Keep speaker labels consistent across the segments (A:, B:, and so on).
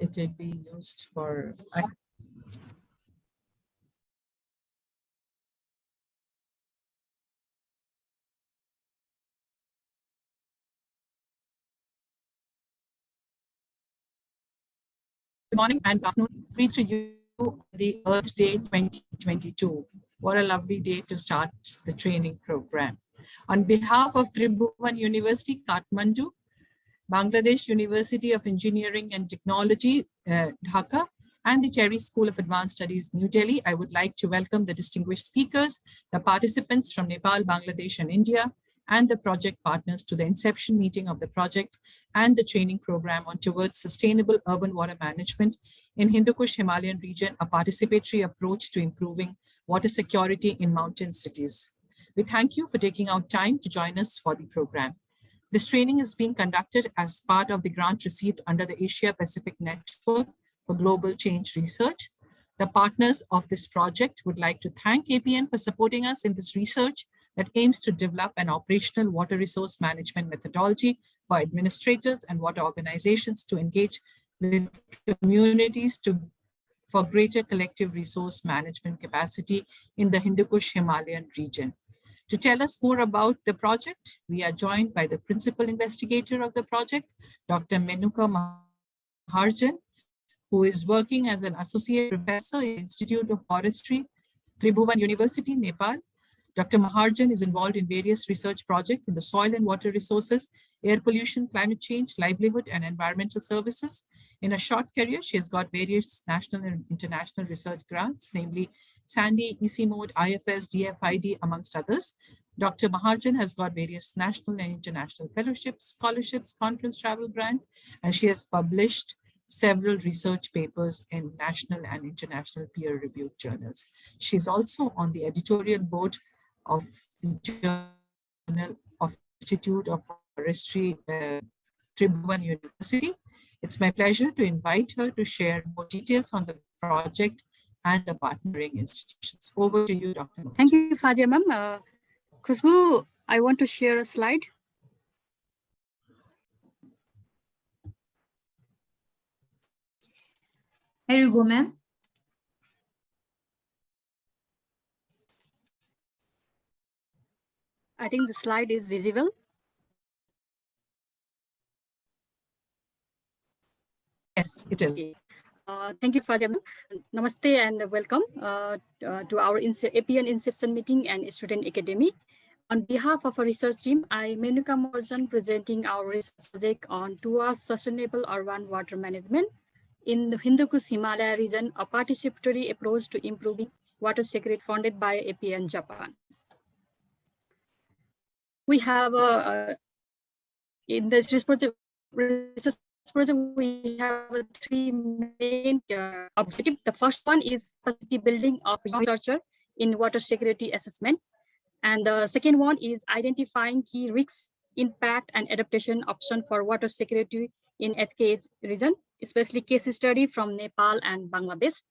A: it will be used for. Good morning and afternoon. Greet to you on the Earth Day 2022. What a lovely day to start the training program. On behalf of Tribhuvan University, Kathmandu, Bangladesh University of Engineering and Technology, Dhaka, and the Cherry School of Advanced Studies, New Delhi, I would like to welcome the distinguished speakers, the participants from Nepal, Bangladesh, and India, and the project partners to the inception meeting of the project and the training program on towards sustainable urban water management in Hindukush Himalayan region, a participatory approach to improving water security in mountain cities. We thank you for taking out time to join us for the program. This training is being conducted as part of the grant received under the Asia Pacific Network for Global Change Research. The partners of this project would like to thank APN for supporting us in this research that aims to develop an operational water resource management methodology for administrators and water organizations to engage with communities for greater collective resource management capacity in the Hindukush Himalayan region. To tell us more about the project, we are joined by the principal investigator of the project, Dr. Menuka Maharjan, who is working as an associate professor in the Institute of Forestry, Tribhuvan University, Nepal. Dr. Maharjan is involved in various research projects in the soil and water resources, air pollution, climate change, livelihood, and environmental services. In a short career, she has got various national and international research grants, namely Sandy, EC Mode, IFS, DFID, amongst others. Dr. Maharjan has got various national and international fellowships, scholarships, conference travel grant, and she has published several research papers in national and international peer-reviewed journals. She's also on the editorial board of the Journal of Institute of Forestry, Tribhuvan University. It's my pleasure to invite her to share more details on the project and the partnering institutions. Over to you, Dr. Maharjan.
B: Thank you, Fazia ma'am. Khushbu, I want to share a slide.
C: Here you go, ma'am.
B: I think the slide is visible.
A: Yes, it is.
B: Okay. Thank you, Fazia ma'am. Namaste and welcome to our APN Inception meeting and Student Academy. On behalf of our research team, I, Menuka Maharjan, presenting our research project on towards sustainable urban water management in the Hindukush Himalaya region, a participatory approach to improving water security funded by APN Japan. We have in this research project, we have three main objectives. The first one is capacity building of researcher in water security assessment. And the second one is identifying key risks, impact, and adaptation option for water security in HKH region, especially case study from Nepal and Bangladesh.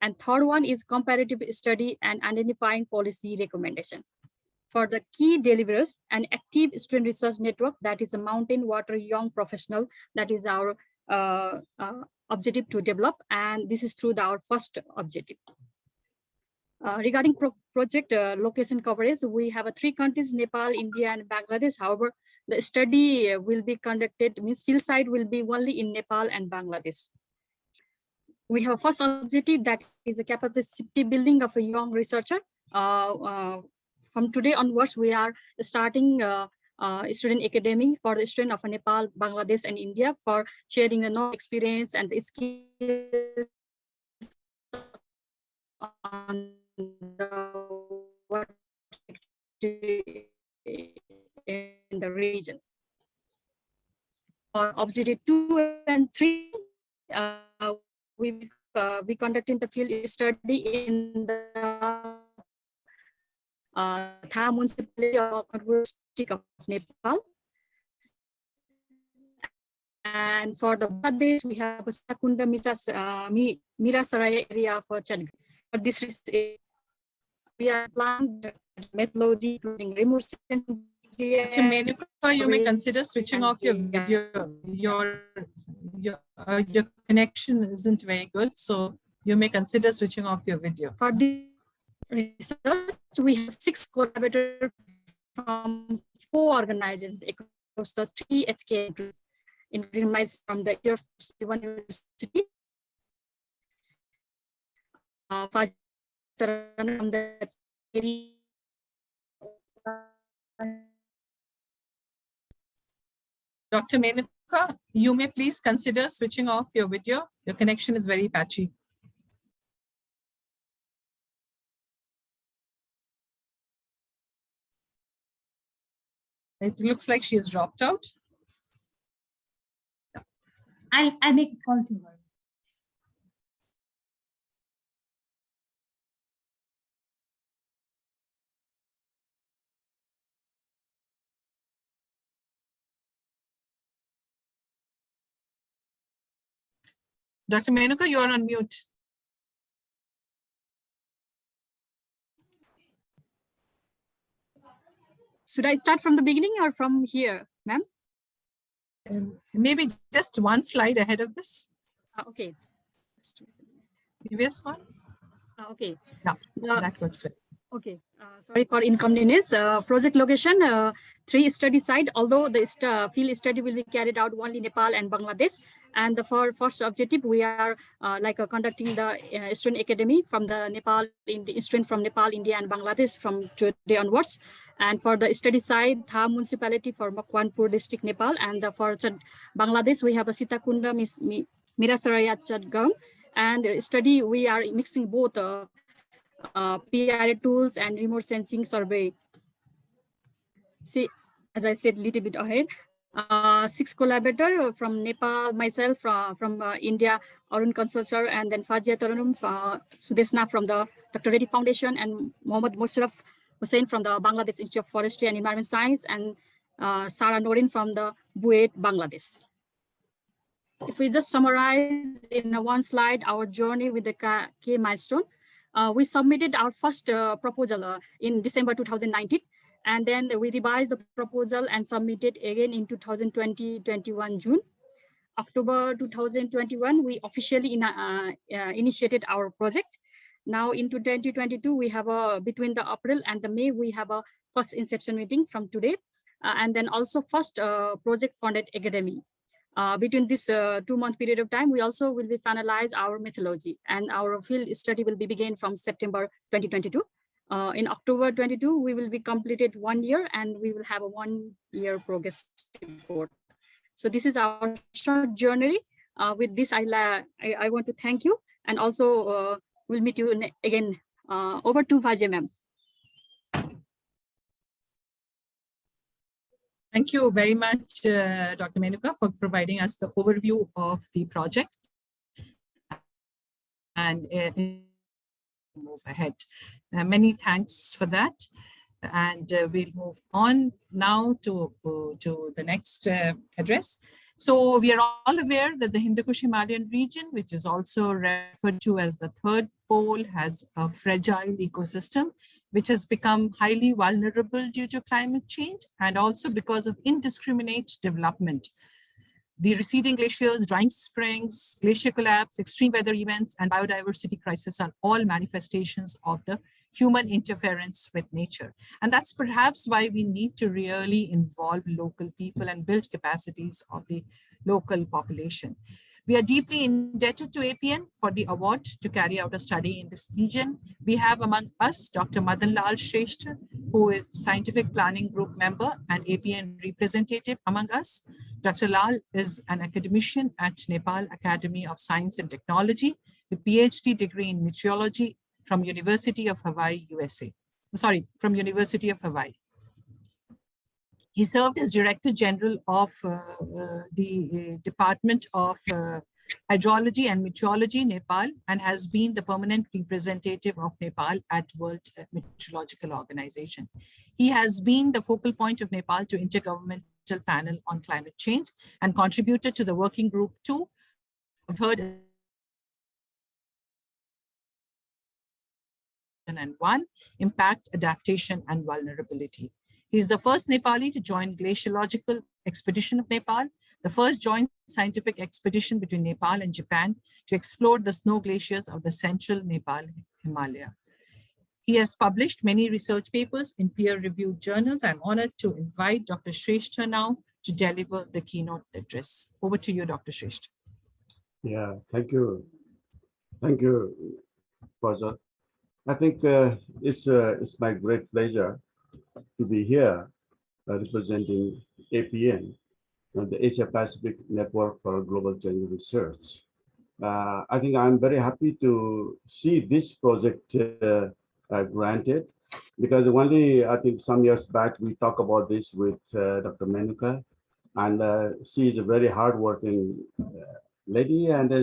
B: And third one is comparative study and identifying policy recommendation. For the key deliverers, an active student research network that is a mountain water young professional, that is our objective to develop, and this is through our first objective. Regarding project location coverage, we have 3 countries, Nepal, India, and Bangladesh. However, the study will be conducted, means field site will be only in Nepal and Bangladesh. We have first objective, that is a capacity building of a young researcher. From today onwards, we are starting student academy for the student of Nepal, Bangladesh, and India for sharing the knowledge, experience, and the skills on in the region. For objective 2 and 3, we conducting the field study in the Tha municipality of district of Nepal. And for the Bangladesh, we have a Sakunda Mirasarai area for Chand. For this is we are planning methodology including remote
A: Menuka, you may consider switching off your video. your connection isn't very good, so you may consider switching off your video.
B: For this research, we have 6 collaborators from 4 organizations across the 3 HK countries, including myself from the one university, from the
A: Dr. Menuka, you may please consider switching off your video. Your connection is very patchy. It looks like she has dropped out.
C: I'll make a call to her.
A: Dr. Menuka, you are on mute.
B: Should I start from the beginning or from here, ma'am?
A: Maybe just one slide ahead of this.
B: Okay.
A: Previous one.
B: Okay.
A: Yeah, that works well.
B: Okay, sorry for inconvenience. Project location, 3 study site, although the field study will be carried out only in Nepal and Bangladesh. And for first objective, we are conducting the student academy from the student from Nepal, India, and Bangladesh from today onwards. And for the study site, Tha municipality for Makwanpur district, Nepal, and for Bangladesh, we have a Sitakunda Mirasaraya Chadgaon. And study, we are mixing both PRA tools and remote sensing survey. See, as I said, a little bit ahead, 6 collaborators from Nepal, myself from India, Arun Consultor, and then Fazia Taranum, Sudesna from the Dr. Reddy Foundation, and Mohammad Musharraf Hussain from the Bangladesh Institute of Forestry and Environment Science, and Sarah Norin from the Buet, Bangladesh. If we just summarize in one slide our journey with the key milestone, we submitted our first proposal in December 2019, and then we revised the proposal and submitted again in 2020-21 June. October 2021, we officially initiated our project. Now into 2022, we have between the April and the May, we have a first inception meeting from today, and then also first project funded academy. Between this 2-month period of time, we also will be finalize our methodology, and our field study will be begin from September 2022. In October 22, we will be completed 1 year, and we will have a 1-year progress report. So this is our short journey. With this, I want to thank you, and also we'll meet you again. Over to Vajay ma'am.
A: Thank you very much, Dr. Menuka, for providing us the overview of the project. And move ahead. Many thanks for that. And we'll move on now to the next address. So we are all aware that the Hindukush Himalayan region, which is also referred to as the third pole, has a fragile ecosystem, which has become highly vulnerable due to climate change and also because of indiscriminate development. The receding glaciers, drying springs, glacier collapse, extreme weather events, and biodiversity crisis are all manifestations of the human interference with nature. And that's perhaps why we need to really involve local people and build capacities of the local population. We are deeply indebted to APN for the award to carry out a study in this region. We have among us Dr. Madan Lal Shrestha, who is Scientific Planning Group member and APN representative among us. Dr. Lal is an academician at Nepal Academy of Science and Technology with PhD degree in meteorology from University of Hawaii, USA. Sorry, from University of Hawaii. He served as Director General of the Department of Hydrology and Meteorology, Nepal, and has been the permanent representative of Nepal at World Meteorological Organization. He has been the focal point of Nepal to Intergovernmental Panel on Climate Change and contributed to the Working Group 2 of Third and 1, Impact, Adaptation, and Vulnerability. He is the first Nepali to join Glaciological Expedition of Nepal, the first joint scientific expedition between Nepal and Japan to explore the snow glaciers of the central Nepal Himalaya. He has published many research papers in peer-reviewed journals. I'm honored to invite Dr. Shrestha now to deliver the keynote address. Over to you, Dr. Shrestha.
D: Yeah, thank you. Thank you, Fazal. I think it's my great pleasure to be here representing APN, the Asia Pacific Network for Global Change Research. I think I'm very happy to see this project granted, because only I think some years back we talked about this with Dr. Menuka, and she is a very hardworking lady, and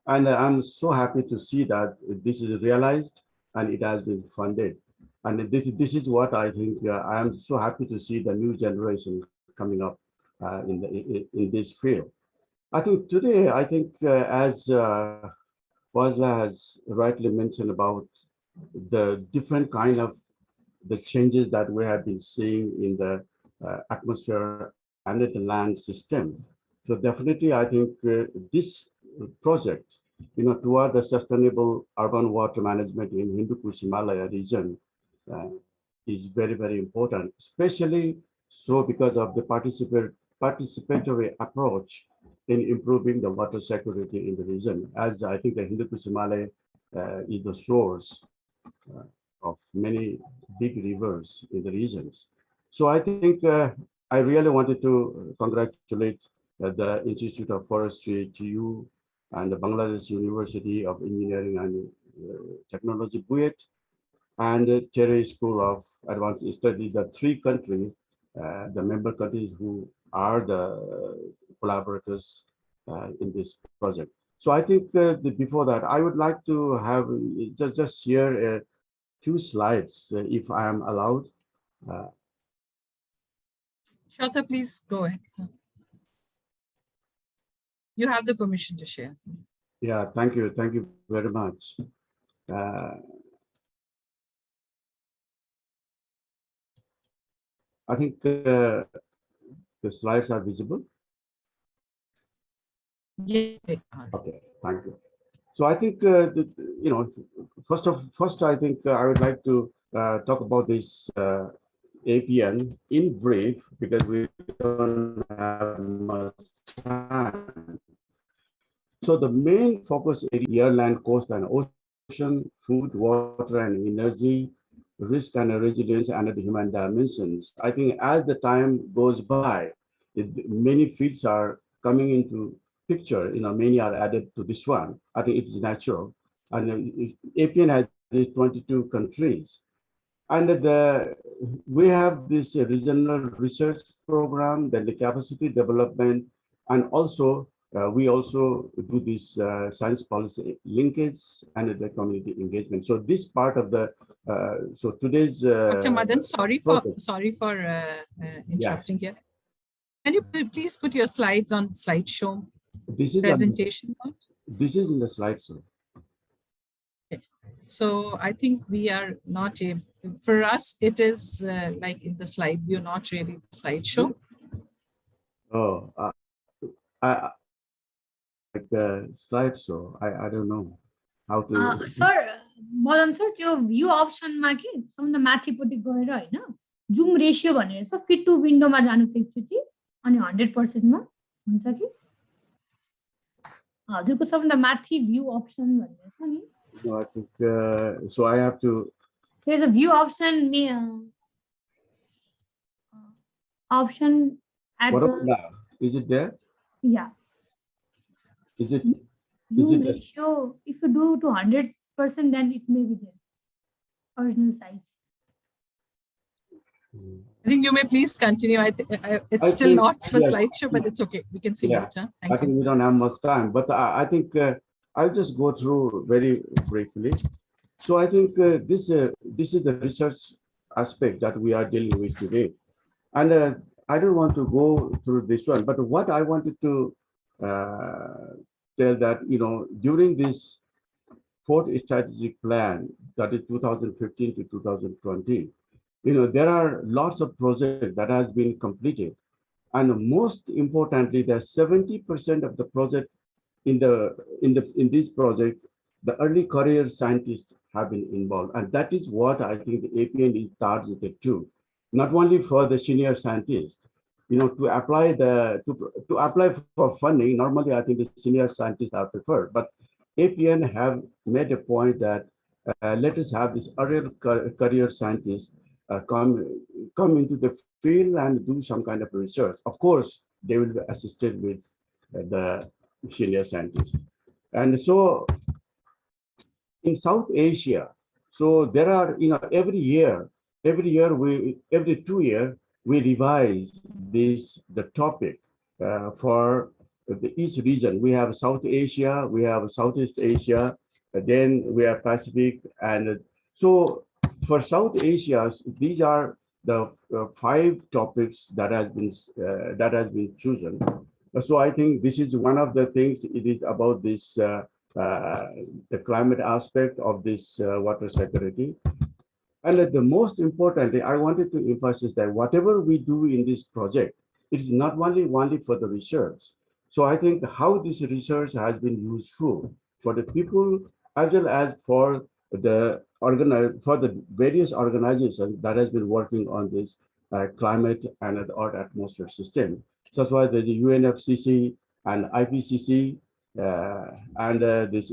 D: I'm so happy to see that this is realized and it has been funded. And this is what I think I am so happy to see the new generation coming up in this field. I think today, as Fazla has rightly mentioned about the different kind of the changes that we have been seeing in the atmosphere and the land system. So definitely, I think this project, toward the sustainable urban water management in Hindukush Himalaya region is very, very important, especially so because of the participatory approach in improving the water security in the region, as I think the Hindukush Himalaya is the source of many big rivers in the regions. So I think I really wanted to congratulate the Institute of Forestry, TU, and the Bangladesh University of Engineering and Technology, BUET, and the Cherry School of Advanced Study, the three countries, the member countries who are the collaborators in this project. So I think before that, I would like to have just share a few slides, if I am allowed.
A: Sure, sir, please go ahead. You have the permission to share.
D: Yeah, thank you very much. I think the slides are visible.
A: Yes, they are.
D: Okay, thank you. So I think first I think I would like to talk about this APN in brief, because we don't have much time. So the main focus area, air, land, coast, and ocean, food, water, and energy, risk and resilience, and the human dimensions. I think as the time goes by, many fields are coming into picture. Many are added to this one. I think it's natural. And APN has 22 countries. And we have this regional research program, then the capacity development, and also we also do this science policy linkage and the community engagement. So this part of the so today's
A: Dr. Madan, sorry for interrupting here. Can you please put your slides on slideshow presentation mode?
D: This is in the slideshow.
A: Okay. So I think we are not able, for us, it is like in the slide view, not really the slideshow.
D: Oh, like the slideshow. I don't know how to.
C: Sir, Madan sir, त्यो view option मा के सबभन्दा माथिपट्टि गएर हैन जुम ratio भनेर छ fit to विन्डोमा जानुको एकचोटी अनि 100% मा हुन्छ कि हजुरको सबभन्दा माथि view option भनेर छ नि.
D: No, I think so. I have to.
C: There's a view option option at
D: What
C: the
D: about now? Is it there?
C: yeah.
D: Is it?
C: Zoom ratio, if you do to 100%, then it may be there. Original size.
A: I think you may please continue. It's still not for slideshow, but it's okay. We can see it. Huh?
D: I think we don't have much time, but I think I'll just go through very briefly. So I think this is the research aspect that we are dealing with today. And I don't want to go through this one, but what I wanted to tell that, during this fourth strategic plan, that is 2015 to 2020, there are lots of projects that has been completed. And most importantly, the 70% of the project in these projects, the early career scientists have been involved. And that is what I think the APN is targeted to, not only for the senior scientists, to apply to apply for funding. Normally, I think the senior scientists are preferred, but APN have made a point that let us have this early career scientists come into the field and do some kind of research. Of course, they will be assisted with the senior scientists. And so in South Asia, so there are, every 2 years, we revise the topic for each region. We have South Asia, we have Southeast Asia, then we have Pacific. And so for South Asia, these are the 5 topics that has been chosen. So I think this is one of the things. It is about this the climate aspect of this water security. And the most importantly, I wanted to emphasize that whatever we do in this project, it's not only for the research. So I think how this research has been useful for the people as well as for the various organizations that has been working on this climate and Earth atmosphere system, such as the UNFCCC and IPCC and this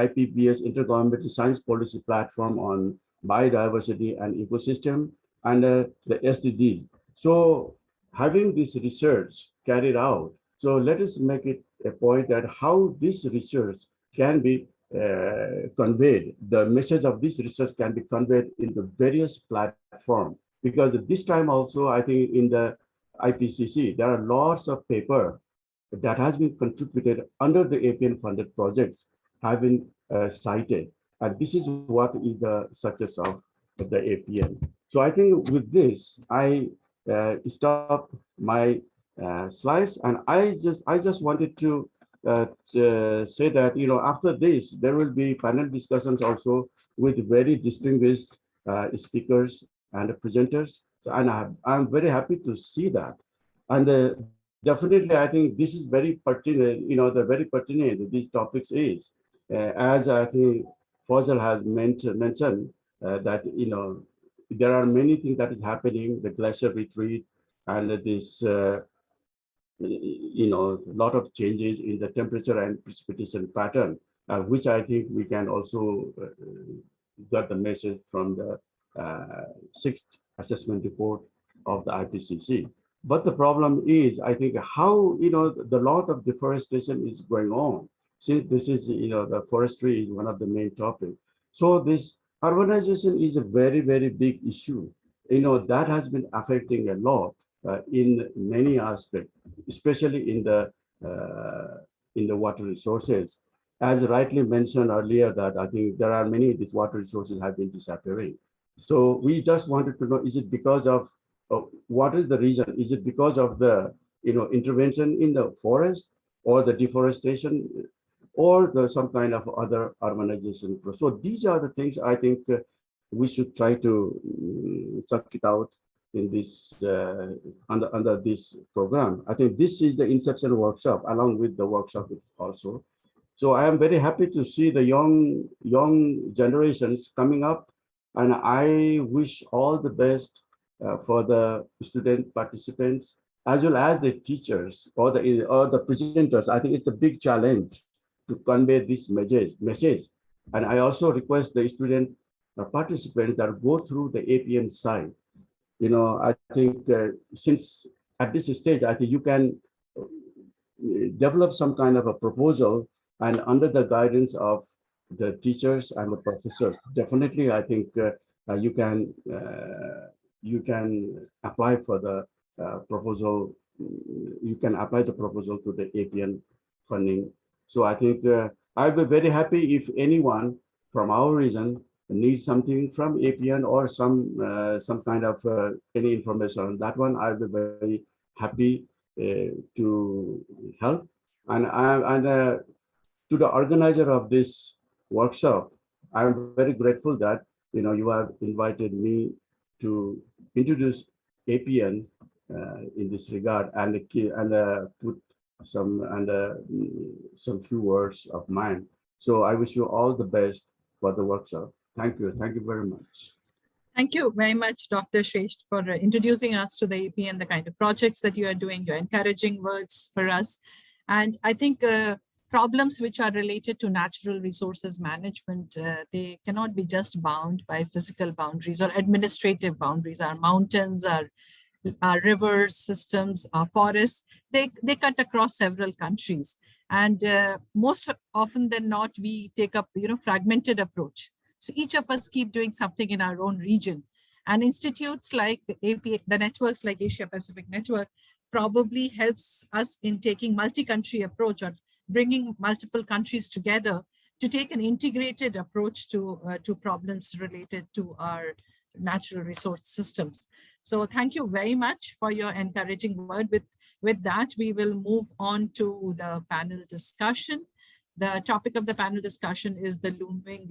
D: IPBS Intergovernmental Science Policy Platform on Biodiversity and Ecosystem, and the SDG. So having this research carried out, so let us make it a point that how this research can be conveyed, the message of this research can be conveyed in the various platforms. Because this time also, I think in the IPCC, there are lots of paper that has been contributed under the APN funded projects have been cited. And this is what is the success of the APN. So I think with this, I stop my slides, and I just wanted to say that after this there will be panel discussions also with very distinguished speakers and presenters. So, and I'm very happy to see that. And definitely, I think this is very pertinent. The very pertinent these topics is, as I think Fazal has mentioned that there are many things that is happening, the glacier retreat, and this lot of changes in the temperature and precipitation pattern, which I think we can also get the message from the 6th assessment report of the IPCC. But the problem is, I think, how the lot of deforestation is going on. Since this is the forestry is one of the main topics. So this urbanization is a very, very big issue. That has been affecting a lot in many aspects, especially in the water resources. As rightly mentioned earlier, that I think there are many of these water resources have been disappearing. So we just wanted to know: is it because of what is the reason? Is it because of the intervention in the forest, or the deforestation, or some kind of other urbanization? So these are the things I think we should try to suck it out in this under this program. I think this is the Inception workshop, along with the workshop also. So I am very happy to see the young generations coming up, and I wish all the best for the student participants, as well as the teachers or the presenters. I think it's a big challenge to convey this message. And I also request the student participants that go through the APN site. I think since at this stage, I think you can develop some kind of a proposal, and under the guidance of the teachers and the professors, definitely I think you can apply for the proposal. You can apply the proposal to the APN funding. So I think I'll be very happy if anyone from our region needs something from APN or some kind of any information on that one. I'll be very happy to help. And to the organizer of this workshop, I'm very grateful that you have invited me to introduce APN in this regard, and put some few words of mine. So I wish you all the best for the workshop. Thank you. Thank you very much.
A: Thank you very much, Dr. Shresht, for introducing us to the APN, the kind of projects that you are doing, your encouraging words for us. And I think problems which are related to natural resources management, they cannot be just bound by physical boundaries or administrative boundaries. Our mountains, our rivers, systems, our forests, they cut across several countries. And most often than not, we take up, fragmented approach. So each of us keep doing something in our own region. And institutes like APN, the networks like Asia Pacific Network, probably helps us in taking multi-country approach or bringing multiple countries together to take an integrated approach to problems related to our natural resource systems. So thank you very much for your encouraging word. With that, we will move on to the panel discussion. The topic of the panel discussion is the looming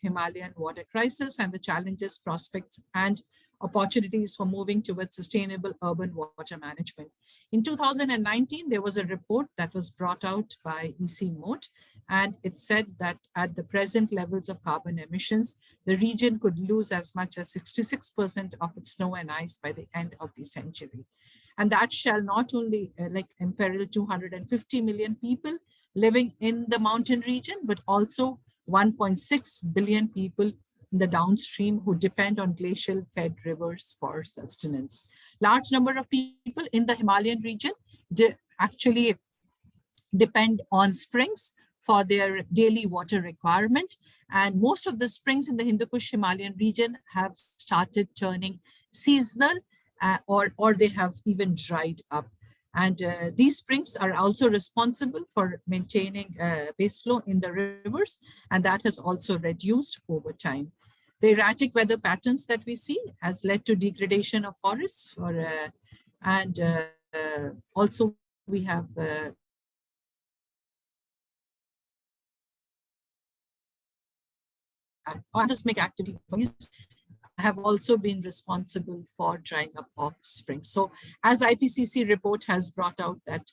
A: Himalayan water crisis and the challenges, prospects, and opportunities for moving towards sustainable urban water management. In 2019, there was a report that was brought out by EC Moat, and it said that at the present levels of carbon emissions, the region could lose as much as 66% of its snow and ice by the end of the century. And that shall not only imperil 250 million people living in the mountain region, but also 1.6 billion people in the downstream who depend on glacial fed rivers for sustenance. Large number of people in the Himalayan region actually depend on springs for their daily water requirement. And most of the springs in the Hindukush Himalayan region have started turning seasonal or they have even dried up. And these springs are also responsible for maintaining base flow in the rivers, and that has also reduced over time. The erratic weather patterns that we see has led to degradation of forests, and also we have seismic activities have also been responsible for drying up of springs. So as IPCC report has brought out that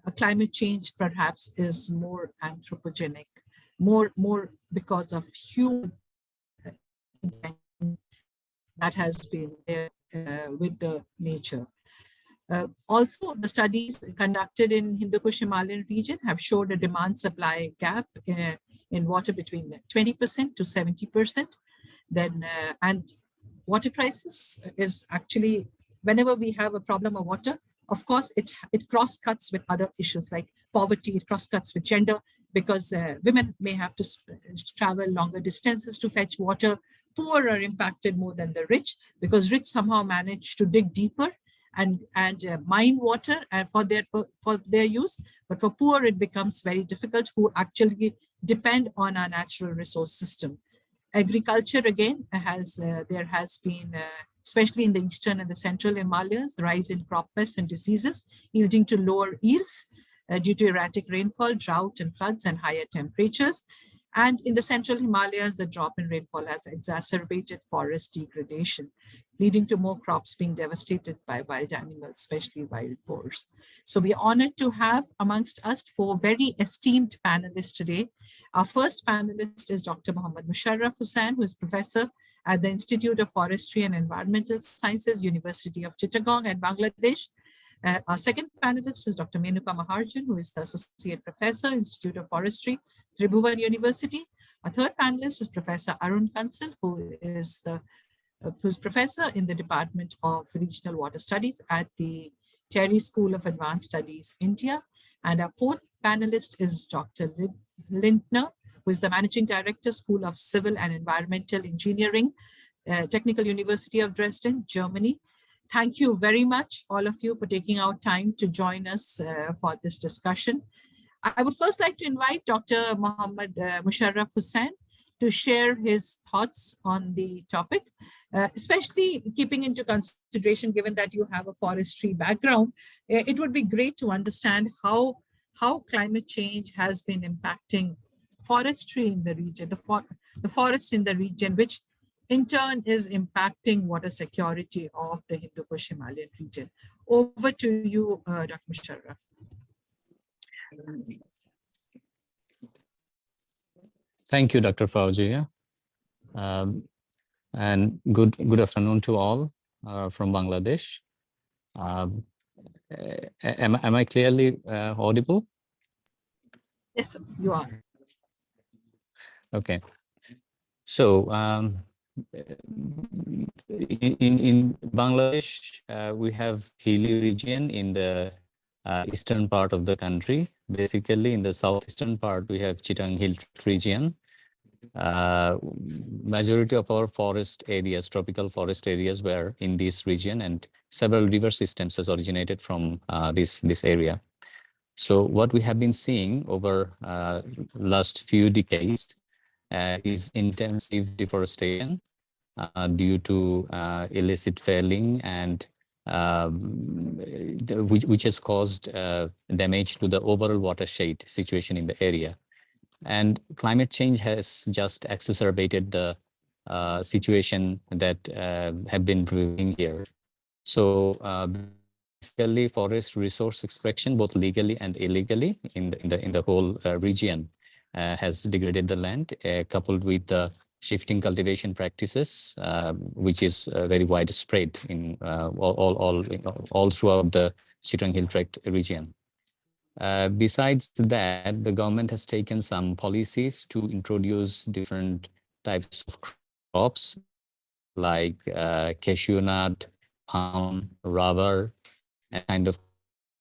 A: a climate change perhaps is more anthropogenic, more because of human that has been there with the nature. Also, the studies conducted in Hindukush Himalayan region have showed a demand-supply gap in water between 20% to 70%. Then, and water crisis is actually, whenever we have a problem of water, of course, it cross-cuts with other issues like poverty, it cross-cuts with gender, because women may have to travel longer distances to fetch water. Poor are impacted more than the rich, because rich somehow manage to dig deeper and mine water for their use. But for poor, it becomes very difficult, who actually depend on our natural resource system. Agriculture, again, there has been, especially in the eastern and the central Himalayas, the rise in crop pests and diseases, leading to lower yields due to erratic rainfall, drought and floods, and higher temperatures. And in the central Himalayas, the drop in rainfall has exacerbated forest degradation, leading to more crops being devastated by wild animals, especially wild boars. So we are honored to have amongst us 4 very esteemed panelists today. Our first panelist is Dr. Mohammad Musharraf Hussain, who is professor at the Institute of Forestry and Environmental Sciences, University of Chittagong at Bangladesh. Our second panelist is Dr. Menuka Maharjan, who is the Associate Professor, Institute of Forestry, Tribhuvan University. Our third panelist is Professor Arun Kansal, who's professor in the Department of Regional Water Studies at the Terry School of Advanced Studies, India. And our fourth panelist is Dr. Lindner, who is the Managing Director, School of Civil and Environmental Engineering, Technical University of Dresden, Germany. Thank you very much, all of you, for taking out time to join us for this discussion. I would first like to invite Dr. Mohammad Musharraf Hussain to share his thoughts on the topic, especially keeping into consideration, given that you have a forestry background. It would be great to understand how climate change has been impacting forestry in the region, the forest in the region, which in turn is impacting water security of the Hindukush Himalayan region. Over to you, Dr. Musharraf.
E: Thank you, Dr. Fauzia. And good afternoon to all from Bangladesh. Am I clearly audible?
A: Yes, you are.
E: Okay. So in Bangladesh, we have hilly region in the eastern part of the country. Basically, in the southeastern part, we have Chittagong Hill region. Majority of our forest areas, tropical forest areas, were in this region, and several river systems has originated from this area. So what we have been seeing over last few decades is intensive deforestation due to illicit felling, and which has caused damage to the overall watershed situation in the area. And climate change has just exacerbated the situation that have been prevailing here. So basically, forest resource extraction, both legally and illegally, in the whole region, has degraded the land, coupled with the shifting cultivation practices, which is very widespread in all throughout the Chittagong Hill Tract region. Besides that, the government has taken some policies to introduce different types of crops like cashew nut, palm, rubber, and kind of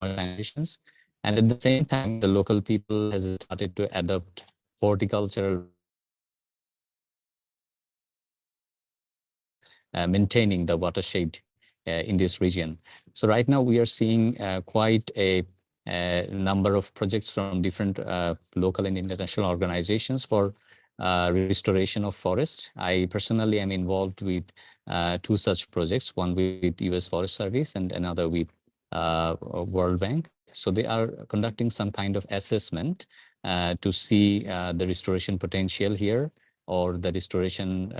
E: plantations. And at the same time, the local people has started to adopt horticultural maintaining the watershed in this region. So right now we are seeing quite a number of projects from different local and international organizations for restoration of forest. I personally am involved with two such projects, one with US Forest Service and another with World Bank. So they are conducting some kind of assessment to see the restoration potential here, or the restoration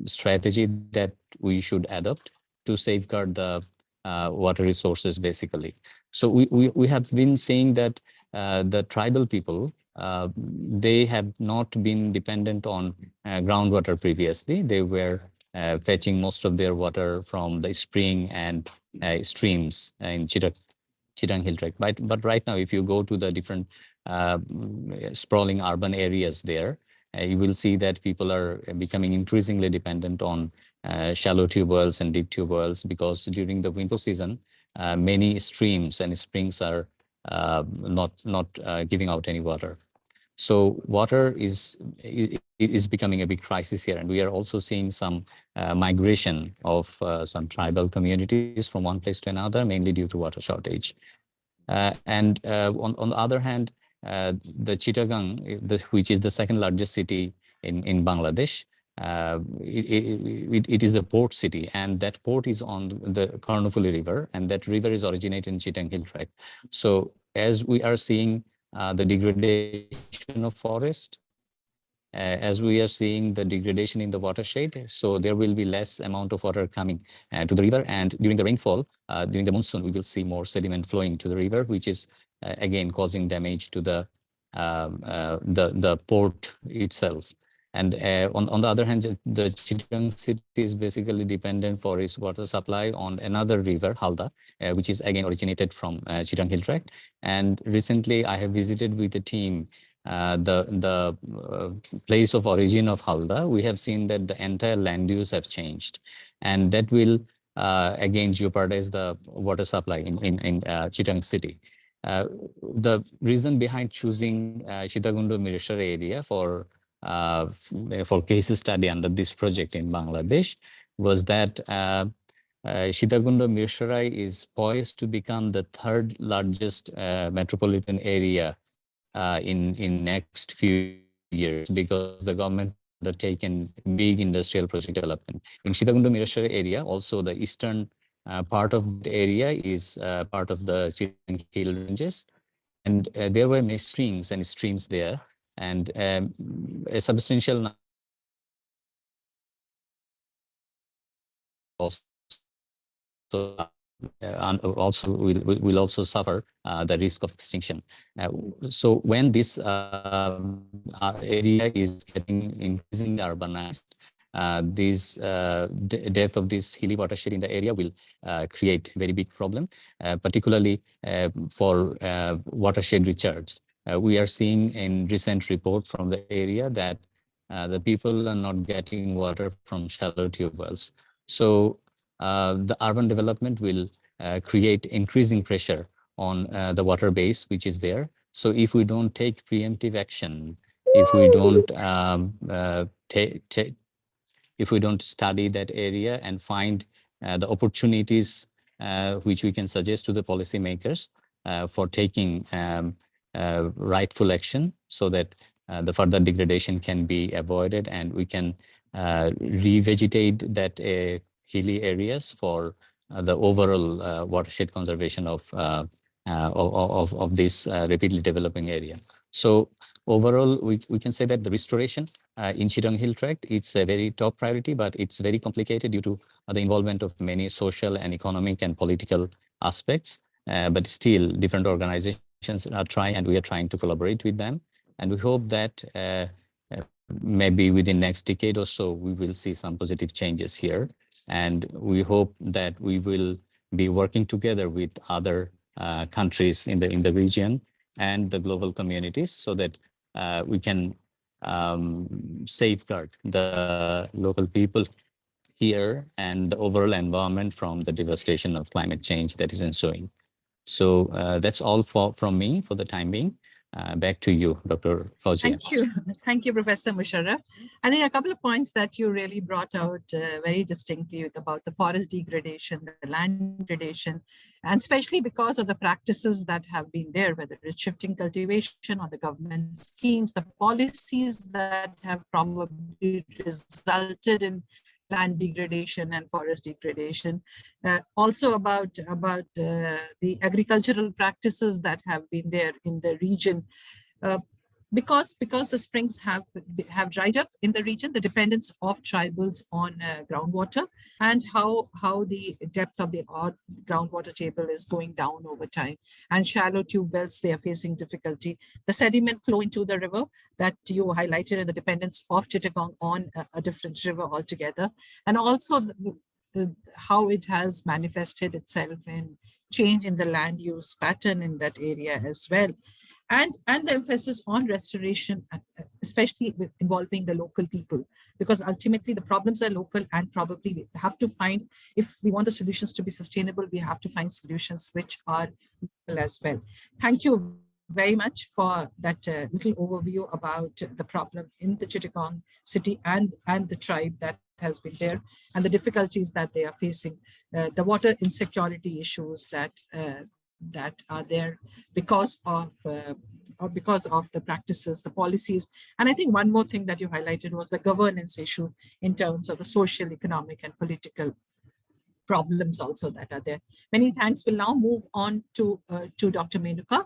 E: strategy that we should adopt to safeguard the water resources, basically. So we have been saying that the tribal people, they have not been dependent on groundwater previously. They were fetching most of their water from the spring and streams in Chittagong Hill Tract. But right now, if you go to the different sprawling urban areas there, you will see that people are becoming increasingly dependent on shallow tube wells and deep tube wells, because during the winter season, many streams and springs are not giving out any water. So water is becoming a big crisis here, and we are also seeing some migration of some tribal communities from one place to another, mainly due to water shortage. And on the other hand, the Chittagong, which is the second largest city in Bangladesh, it is a port city, and that port is on the Karnofuli River, and that river is originated in Chittagong Hill Tract. So as we are seeing the degradation of forest, as we are seeing the degradation in the watershed, so there will be less amount of water coming to the river, and during the rainfall, during the monsoon, we will see more sediment flowing to the river, which is again causing damage to the port itself. And on the other hand, the Chittagong city is basically dependent for its water supply on another river, Halda, which is again originated from Chittagong Hill Tract. And recently, I have visited with the team the place of origin of Halda. We have seen that the entire land use have changed, and that will again jeopardize the water supply in Chittagong city. The reason behind choosing Sitagundo Mirishar area for case study under this project in Bangladesh was that Sitagundo Mirsharai is poised to become the third largest metropolitan area in next few years, because the government undertaken big industrial project development. In Sitagundo Mirashar area, also the eastern part of the area is part of the Chittagong Hill ranges, and there were many springs and streams there, and a substantial also will also suffer the risk of extinction. So when this area is getting increasingly urbanized, this death of this hilly watershed in the area will create very big problem, particularly for watershed recharge. We are seeing in recent report from the area that the people are not getting water from shallow tube wells. So the urban development will create increasing pressure on the water base, which is there. So if we don't take preemptive action, if we don't if we don't study that area and find the opportunities which we can suggest to the policymakers for taking rightful action, so that the further degradation can be avoided and we can revegetate that hilly areas for the overall watershed conservation of this rapidly developing area. So overall, we can say that the restoration in Chittagong Hill Tract, it's a very top priority, but it's very complicated due to the involvement of many social and economic and political aspects. But still, different organizations are trying, and we are trying to collaborate with them. And we hope that maybe within next decade or so, we will see some positive changes here. And we hope that we will be working together with other countries in the region and the global communities, so that we can safeguard the local people here and the overall environment from the devastation of climate change that is ensuing. So that's all from me for the time being. Back to you, Dr. Fauzia.
A: Thank you. Thank you, Professor Musharraf. I think a couple of points that you really brought out very distinctly about the forest degradation, the land degradation, and especially because of the practices that have been there, whether it's shifting cultivation or the government schemes, the policies that have probably resulted in land degradation and forest degradation. Also about the agricultural practices that have been there in the region. Because the springs have dried up in the region, the dependence of tribals on groundwater, and how the depth of the groundwater table is going down over time, and shallow tube wells, they are facing difficulty. The sediment flow into the river that you highlighted, and the dependence of Chittagong on a different river altogether, and also how it has manifested itself in change in the land use pattern in that area as well. And the emphasis on restoration, especially with involving the local people, because ultimately the problems are local, and probably we have to find, if we want the solutions to be sustainable, we have to find solutions which are local as well. Thank you very much for that little overview about the problem in the Chittagong city and the tribe that has been there, and the difficulties that they are facing, the water insecurity issues that are there because of the practices, the policies. And I think one more thing that you highlighted was the governance issue in terms of the social, economic, and political problems also that are there. Many thanks. We'll now move on to Dr. Menuka.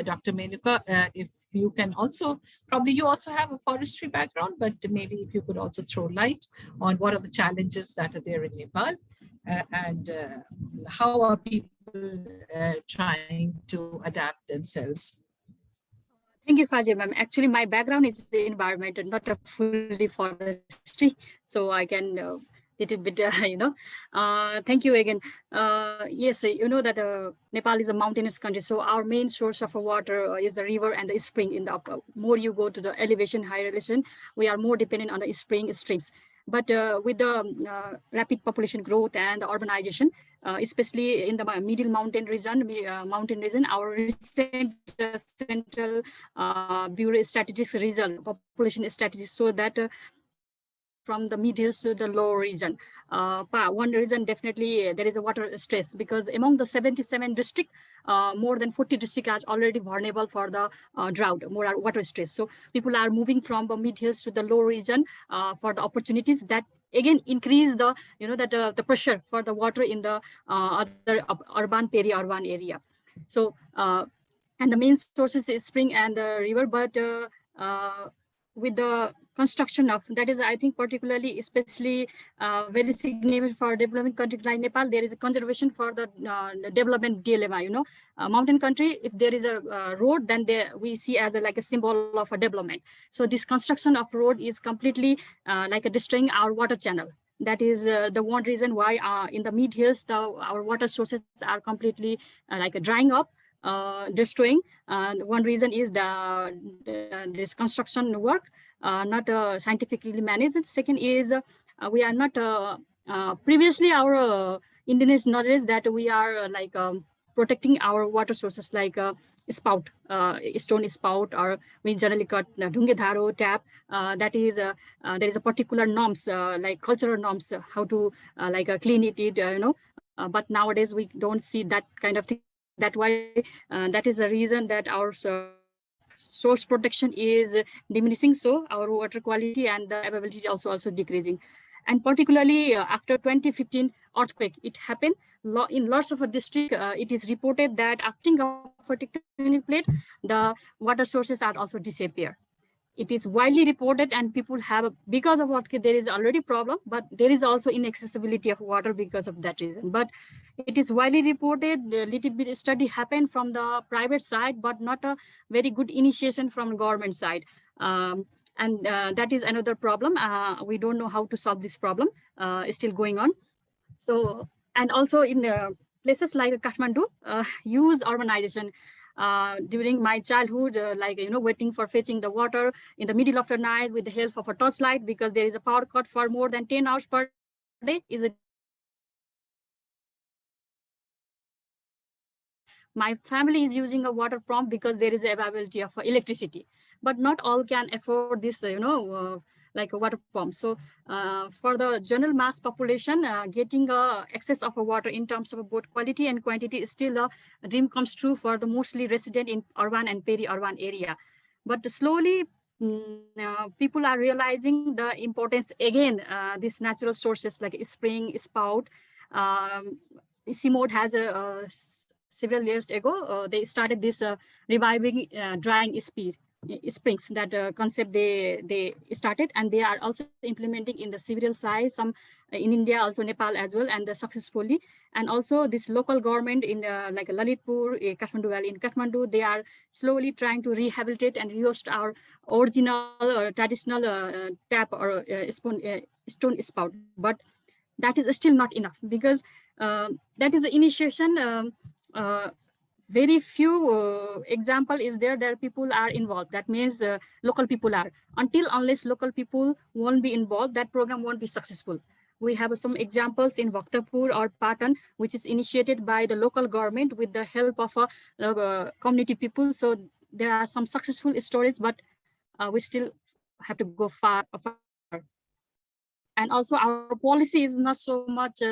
A: Dr. Menuka, if you can also, probably you also have a forestry background, but maybe if you could also throw light on what are the challenges that are there in Nepal, and how are people trying to adapt themselves.
B: Thank you, Fazia ma'am. Actually, my background is the environment and not a fully forestry, so I can little bit, thank you again. Yes, you know that Nepal is a mountainous country, so our main source of water is the river and the spring. In the more you go to the elevation, higher elevation, we are more dependent on the spring streams. But with the rapid population growth and the urbanization, especially in the middle mountain region, our recent Central Bureau Statistics result, population statistics, so that from the mid hills to the low region. One reason definitely there is a water stress, because among the 77 districts, more than 40 districts are already vulnerable for the drought, more water stress. So people are moving from the mid hills to the low region for the opportunities that again increase the the pressure for the water in the other urban peri-urban area. So and the main sources is spring and the river, but with the construction of, that is, I think particularly, especially very significant for developing country like Nepal, there is a conservation for the development dilemma, you know, mountain country, if there is a road, then we see as like a symbol of a development. So this construction of road is completely like destroying our water channel. That is the one reason why in the mid hills, our water sources are completely like drying up, destroying. One reason is this construction work not scientifically managed. Second is we are not previously our Indigenous knowledge that we are like protecting our water sources like spout, stone spout, or we generally cut dhunge dharo tap. That is there is a particular norms like cultural norms how to like clean it, you know. But nowadays we don't see that kind of thing. That why that is the reason that our source protection is diminishing. So our water quality and the availability also decreasing. And particularly after 2015 earthquake, it happened in lots of a district. It is reported that after a tectonic plate, the water sources are also disappear. It is widely reported, and people have because of what there is already problem, but there is also inaccessibility of water because of that reason. But it is widely reported. A little bit of study happened from the private side, but not a very good initiation from government side. And that is another problem. We don't know how to solve this problem. It's still going on. So, and also in places like Kathmandu, huge urbanization. During my childhood, like, you know, waiting for fetching the water in the middle of the night with the help of a torchlight, because there is a power cut for more than 10 hours per day, is a my family is using a water pump because there is availability of electricity, but not all can afford this, you know, like a water pump. So for the general mass population, getting access of a water in terms of both quality and quantity is still a dream comes true for the mostly resident in urban and peri-urban area. But slowly, people are realizing the importance again, these natural sources like spring, spout. CMOD has several years ago, they started this reviving drying springs. That concept they started, and they are also implementing in the civil side, some in India, also Nepal as well, and successfully. And also this local government in like Lalitpur, Kathmandu Valley in Kathmandu, they are slowly trying to rehabilitate and rehost our original or traditional tap or stone spout. But that is still not enough, because that is the initiation. Very few example is there that people are involved. That means local people are. Unless local people won't be involved, that program won't be successful. We have some examples in Bhaktapur or Patan, which is initiated by the local government with the help of community people. So there are some successful stories, but we still have to go far. And also our policy is not so much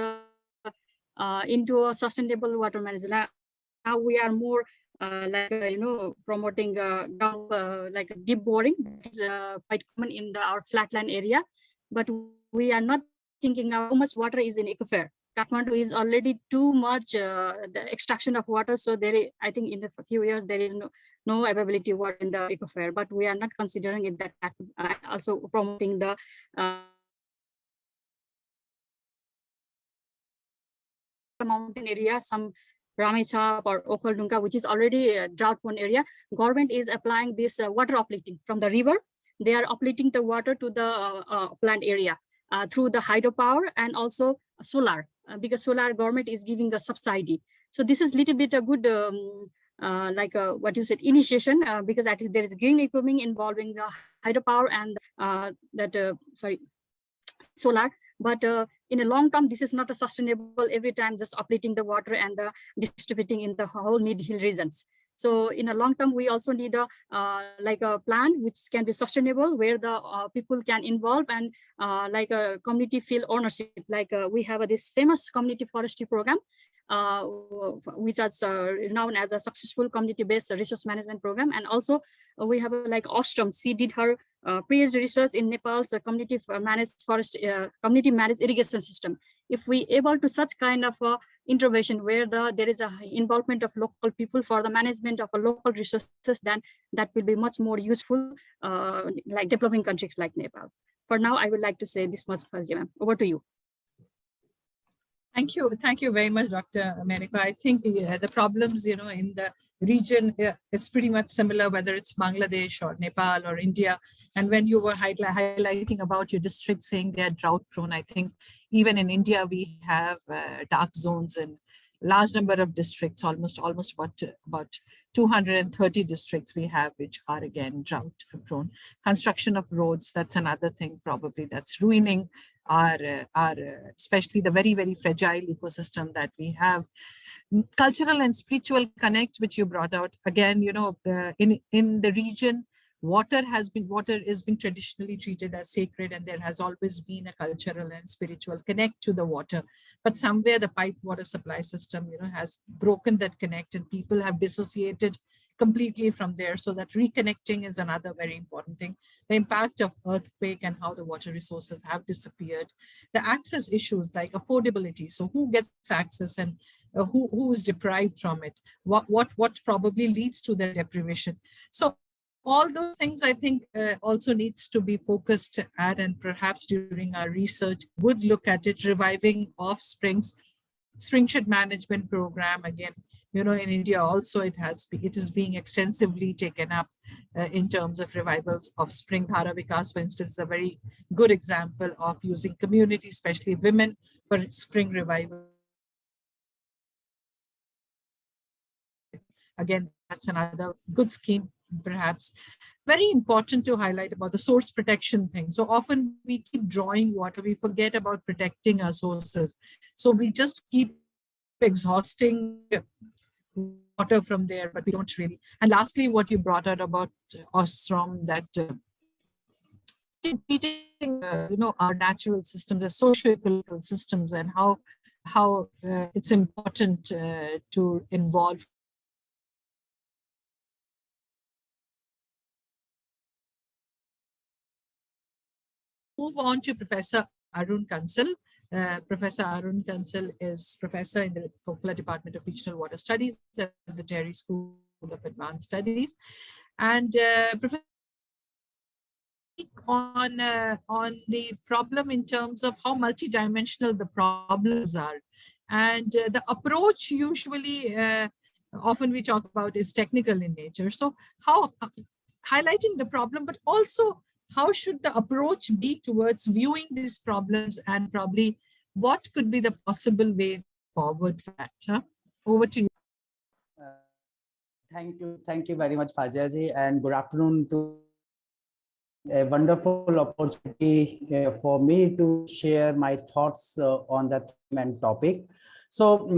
B: into a sustainable water management. Now we are more like, you know, promoting ground, like deep boring. That is quite common in our flatland area. But we are not thinking how much water is in aquifer. Kathmandu is already too much the extraction of water. So there is, I think in a few years, there is no availability of water in the aquifer, but we are not considering it that also promoting the mountain area, some Ramechhap or Okaldunka, which is already a drought-prone area. Government is applying this water uplifting from the river. They are uplifting the water to the plant area through the hydropower and also solar, because solar government is giving the subsidy. So this is little bit a good like what you said, initiation, because there is green economy involving the hydropower and solar. But in a long term, this is not a sustainable every time just uplifting the water and distributing in the whole mid-hill regions. So in a long term, we also need a like a plan which can be sustainable, where the people can involve and like a community feel ownership. Like we have this famous community forestry program, which is known as a successful community-based resource management program. And also we have like Ostrom. She did her PhD research in Nepal's community managed forest, community managed irrigation system. If we able to such kind of intervention where there is a involvement of local people for the management of a local resources, then that will be much more useful, like developing countries like Nepal. For now, I would like to say this much, Fazia ma'am. Over to you.
A: Thank you. Thank you very much, Dr. America. I think the problems, in the region, it's pretty much similar, whether it's Bangladesh or Nepal or India. And when you were highlighting about your district saying they're drought prone, I think even in India, we have dark zones in large number of districts, almost about 230 districts we have, which are again drought prone. Construction of roads, that's another thing probably that's ruining our especially the very, very fragile ecosystem that we have. Cultural and spiritual connect, which you brought out again, in the region, water is being traditionally treated as sacred, and there has always been a cultural and spiritual connect to the water. But somewhere the pipe water supply system, has broken that connect, and people have dissociated completely from there. So that reconnecting is another very important thing. The impact of earthquake and how the water resources have disappeared. The access issues like affordability. So who gets access and who is deprived from it? What probably leads to the deprivation? So all those things, I think, also needs to be focused at, and perhaps during our research would look at it, reviving offsprings, springshade management program. Again, in India also it is being extensively taken up in terms of revivals of spring. Dhara Vikas, for instance, is a very good example of using community, especially women, for spring revival. Again, that's another good scheme, perhaps. Very important to highlight about the source protection thing. So often we keep drawing water, we forget about protecting our sources. So we just keep exhausting water from there, but we don't really. And lastly, what you brought out about Ostrom, that treating our natural systems as socio-ecological systems, and how it's important to involve. Move on to Professor Arun Kansal. Professor Arun Kansal is professor in the Kokla Department of Regional Water Studies at the Terry School of Advanced Studies. And Professor, on the problem in terms of how multidimensional the problems are. And the approach usually, often we talk about, is technical in nature. So how highlighting the problem, but also how should the approach be towards viewing these problems, and probably what could be the possible way forward for that? Huh? Over to you.
F: Thank you very much, Fazia ji, and good afternoon to a wonderful opportunity for me to share my thoughts on that theme and topic. So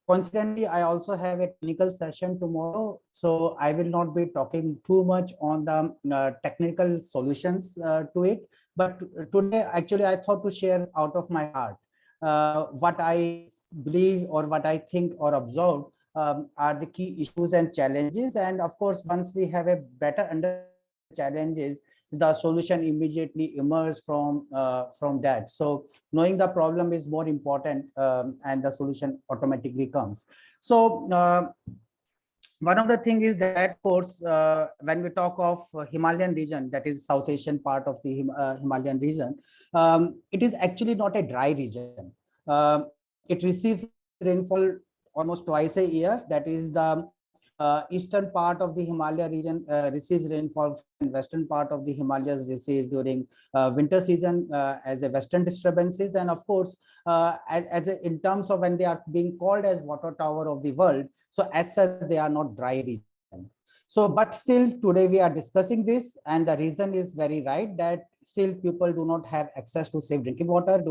F: coincidentally, I also have a technical session tomorrow, so I will not be talking too much on the technical solutions to it. But today, actually, I thought to share out of my heart what I believe or what I think or observe are the key issues and challenges. And of course, once we have a better understanding of challenges, the solution immediately emerges from that. So knowing the problem is more important, and the solution automatically comes. So one of the things is that, of course, when we talk of Himalayan region, that is South Asian part of the Himalayan region, it is actually not a dry region. It receives rainfall almost twice a year. That is the eastern part of the Himalaya region receives rainfall, and western part of the Himalayas receives during winter season as a western disturbances. And of course, in terms of when they are being called as water tower of the world, so as such they are not dry region. So, but still today we are discussing this, and the reason is very right, that still people do not have access to safe drinking water,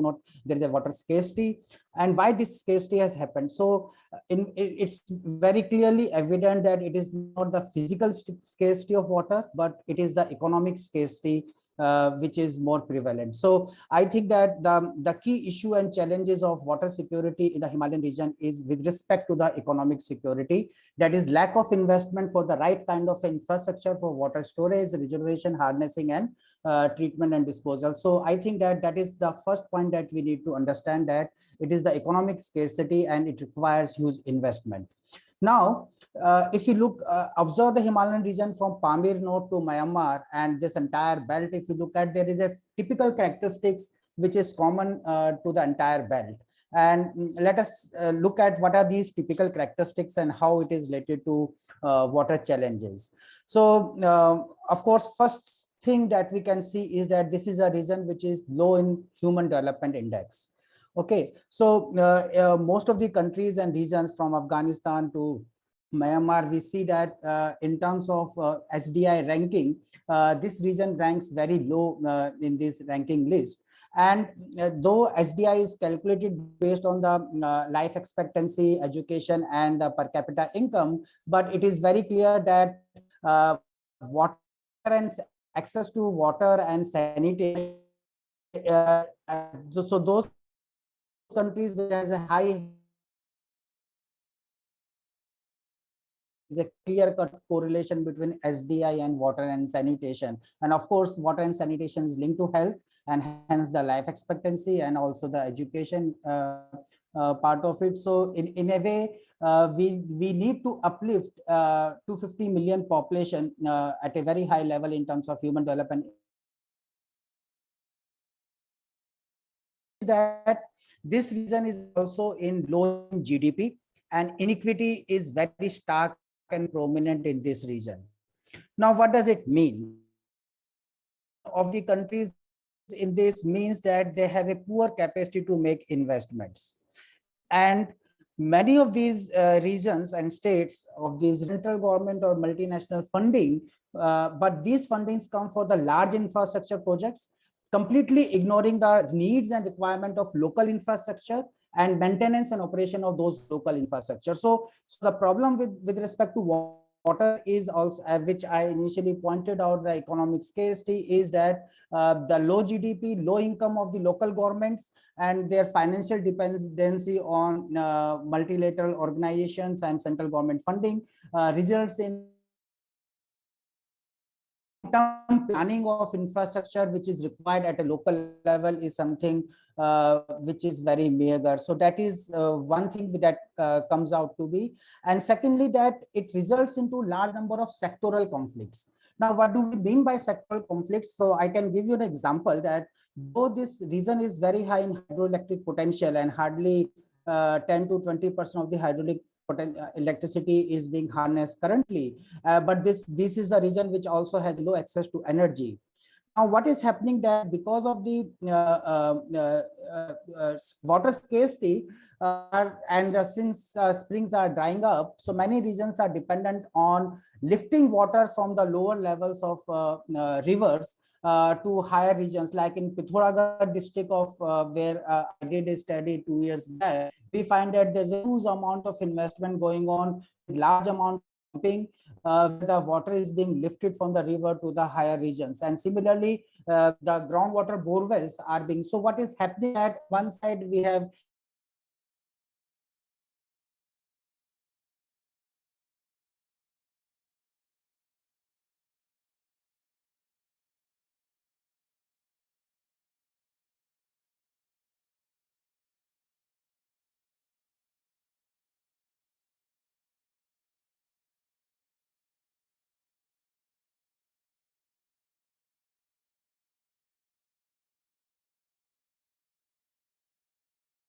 F: there is a water scarcity. And why this scarcity has happened? So it's very clearly evident that it is not the physical scarcity of water, but it is the economic scarcity which is more prevalent. So I think that the key issue and challenges of water security in the Himalayan region is with respect to the economic security, that is lack of investment for the right kind of infrastructure for water storage, reservation, harnessing, and treatment and disposal. So I think that that is the first point that we need to understand, that it is the economic scarcity and it requires huge investment. Now, if you look, observe the Himalayan region from Pamir Node to Myanmar and this entire belt, if you look at, there is a typical characteristics which is common to the entire belt. And let us look at what are these typical characteristics and how it is related to water challenges. So, of course, first thing that we can see is that this is a region which is low in Human Development Index. Okay, so most of the countries and regions from Afghanistan to Myanmar, we see that in terms of SDI ranking, this region ranks very low in this ranking list. And though SDI is calculated based on the life expectancy, education, and the per capita income, but it is very clear that water and access to water and sanitation, so those countries which has a high is a clear-cut correlation between SDI and water and sanitation. And of course, water and sanitation is linked to health and hence the life expectancy and also the education part of it. So in a way, we need to uplift 250 million population at a very high level in terms of human development. That this region is also in low GDP and inequity is very stark and prominent in this region. Now, what does it mean? Of the countries in this means that they have a poor capacity to make investments. And many of these regions and states of these central government or multinational funding, but these fundings come for the large infrastructure projects, completely ignoring the needs and requirement of local infrastructure and maintenance and operation of those local infrastructure. So the problem with respect to water is also, which I initially pointed out, the economic scarcity, is that the low GDP, low income of the local governments and their financial dependency on multilateral organizations and central government funding results in planning of infrastructure which is required at a local level is something which is very meager. So that is one thing that comes out to be. And secondly, that it results into large number of sectoral conflicts. Now, what do we mean by sectoral conflicts? So I can give you an example that though this region is very high in hydroelectric potential and hardly 10 to 20% of the hydraulic electricity is being harnessed currently, but this is the region which also has low access to energy. Now, what is happening that because of the water scarcity and since springs are drying up, so many regions are dependent on lifting water from the lower levels of rivers to higher regions, like in Pithoragarh district of where I did a study 2 years back. We find that there's a huge amount of investment going on, large amount of pumping, the water is being lifted from the river to the higher regions. And similarly, the groundwater bore wells are being, so what is happening at one side, we have